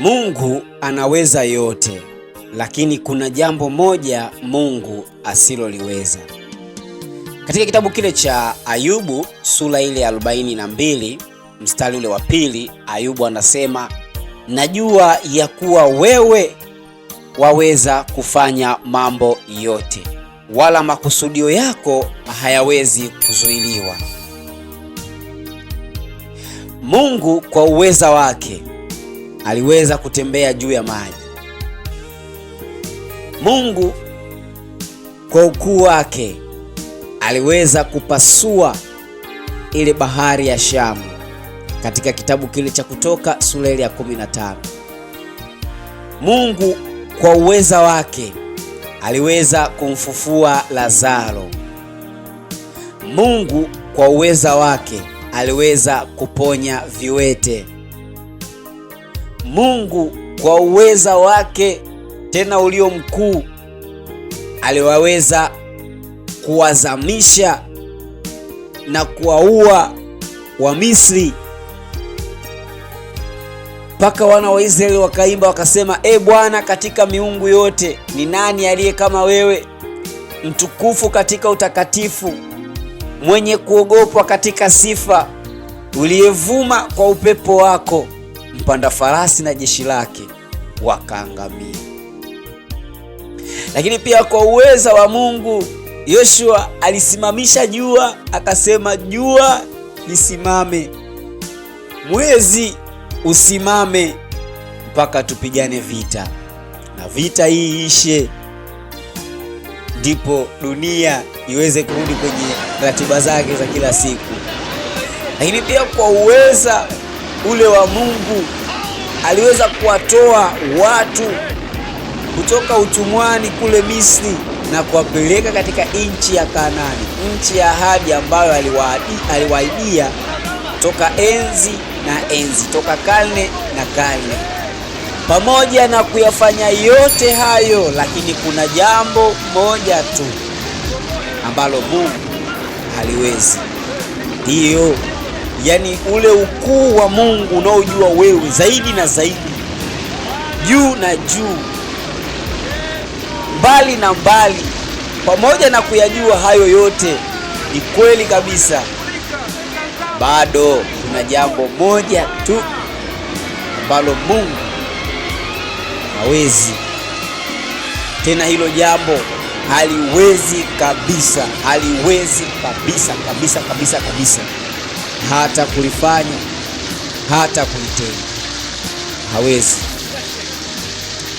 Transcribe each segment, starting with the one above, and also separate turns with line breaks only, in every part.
Mungu anaweza yote, lakini kuna jambo moja Mungu asiloliweza. Katika kitabu kile cha Ayubu sura ile ya 42 mstari ule wa 2, Ayubu anasema, najua ya kuwa wewe waweza kufanya mambo yote, wala makusudio yako hayawezi kuzuiliwa. Mungu kwa uweza wake aliweza kutembea juu ya maji. Mungu kwa ukuu wake aliweza kupasua ile bahari ya Shamu katika kitabu kile cha Kutoka sura ya 15. Mungu kwa uweza wake aliweza kumfufua Lazaro. Mungu kwa uweza wake aliweza kuponya viwete. Mungu kwa uweza wake tena ulio mkuu aliwaweza kuwazamisha na kuwaua Wamisri, mpaka wana wa Israeli wakaimba wakasema, Bwana, katika miungu yote ni nani aliye kama wewe, mtukufu katika utakatifu, mwenye kuogopwa katika sifa, uliyevuma kwa upepo wako, mpanda farasi na jeshi lake wakaangamia. Lakini pia kwa uweza wa Mungu, Yoshua alisimamisha jua, akasema, jua lisimame, mwezi usimame, mpaka tupigane vita, na vita hii ishe, ndipo dunia iweze kurudi kwenye ratiba zake za kila siku. Lakini pia kwa uweza ule wa Mungu aliweza kuwatoa watu kutoka utumwani kule Misri na kuwapeleka katika nchi ya Kanaani, nchi ya ahadi ambayo aliwaahidia toka enzi na enzi, toka karne na karne. Pamoja na kuyafanya yote hayo, lakini kuna jambo moja tu ambalo Mungu haliwezi. Ndiyo, yani ule ukuu wa Mungu unaojua wewe zaidi na zaidi, juu na juu, mbali na mbali. Pamoja na kuyajua hayo yote, ni kweli kabisa, bado kuna jambo moja tu ambalo Mungu hawezi. Tena hilo jambo haliwezi kabisa, haliwezi kabisa kabisa kabisa kabisa, hata kulifanya, hata kulitenda, hawezi.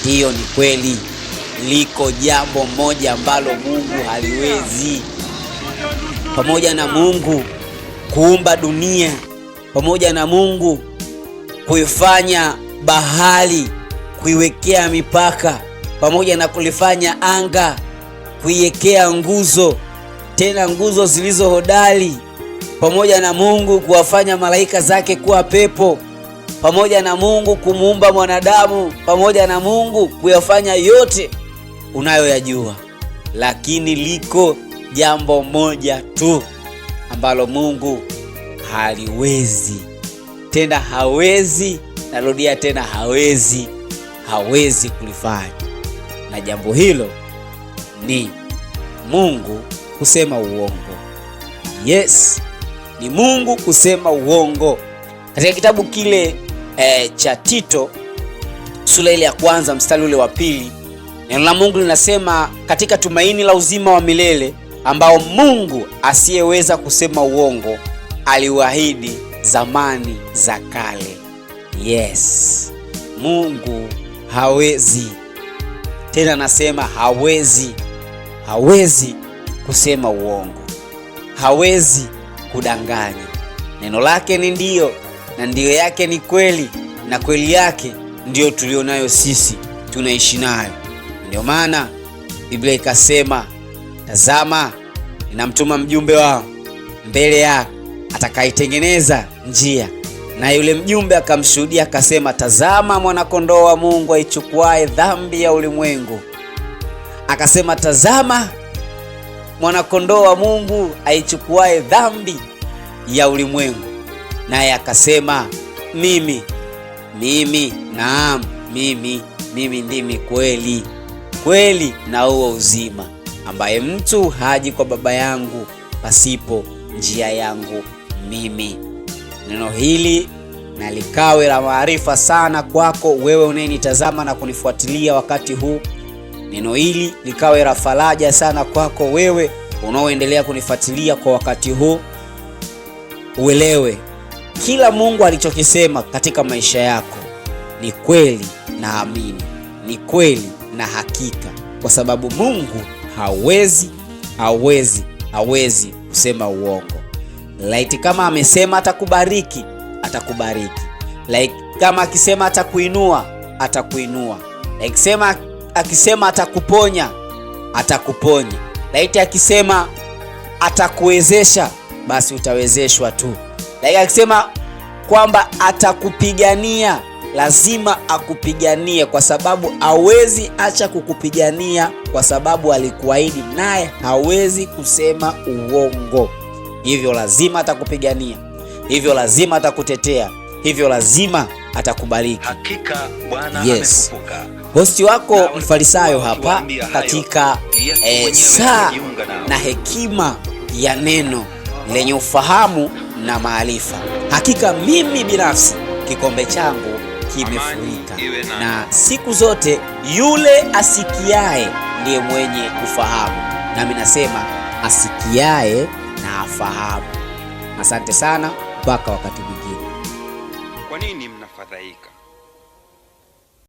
Hiyo ni kweli, liko jambo moja ambalo Mungu haliwezi. Pamoja na Mungu kuumba dunia, pamoja na Mungu kuifanya bahari, kuiwekea mipaka, pamoja na kulifanya anga, kuiwekea nguzo, tena nguzo zilizo hodari, pamoja na Mungu kuwafanya malaika zake kuwa pepo, pamoja na Mungu kumuumba mwanadamu, pamoja na Mungu kuyafanya yote unayoyajua, lakini liko jambo moja tu ambalo Mungu haliwezi. Tena hawezi, narudia tena, hawezi kulifanya. Na jambo hilo ni Mungu kusema uongo. Yes, ni Mungu kusema uongo. Katika kitabu kile cha Tito sura ile ya 1 mstari ule wa 2, neno la Mungu linasema, katika tumaini la uzima wa milele ambao Mungu asiyeweza kusema uongo aliwaahidi zamani za kale. Yes, Mungu hawezi. Tena nasema hawezi kusema uongo, hawezi kudanganya. Neno lake ni ndio, na ndio yake ni kweli, na kweli yake ndio tulionayo sisi, tunaishi nayo. Ndio maana Biblia ikasema, tazama, ninamtuma mjumbe wao mbele yako atakayetengeneza njia. Na yule mjumbe akamshuhudia akasema, tazama, mwana-kondoo wa Mungu aichukuaye dhambi ya ulimwengu. Akasema, tazama, mwana-kondoo wa Mungu aichukuaye dhambi ya ulimwengu. Naye akasema, mimi mimi, naam, mimi ndimi kweli na huo uzima, ambaye mtu haji kwa Baba yangu pasipo njia yangu mimi. Neno hili na likawe la maarifa sana kwako wewe unayenitazama na kunifuatilia wakati huu. Neno hili likawe la faraja sana kwako wewe unaoendelea kunifuatilia kwa wakati huu. Uelewe kila Mungu alichokisema katika maisha yako ni kweli na amini, ni kweli na hakika, kwa sababu Mungu hawezi kusema uongo. Laiti kama amesema atakubariki, atakubariki. Like kama akisema atakuinua, atakuinua. Like akisema atakuponya, atakuponya. Laiti akisema atakuwezesha, basi utawezeshwa tu. Like akisema kwamba atakupigania, lazima akupiganie, kwa sababu hawezi acha kukupigania, kwa sababu alikuahidi, naye hawezi kusema uongo. Hivyo lazima atakupigania, hivyo lazima atakutetea, hivyo lazima atakubariki.
Hakika Bwana
amefufuka. Hosti wako Mfarisayo hapa katika saa na hekima ya neno lenye ufahamu na maarifa. Hakika mimi binafsi kikombe changu kimefurika, na siku zote yule asikiaye ndiye mwenye kufahamu. Nami nasema asikiaye na afahamu. Asante sana, mpaka wakati mwingine.
Kwa nini mnafadhaika?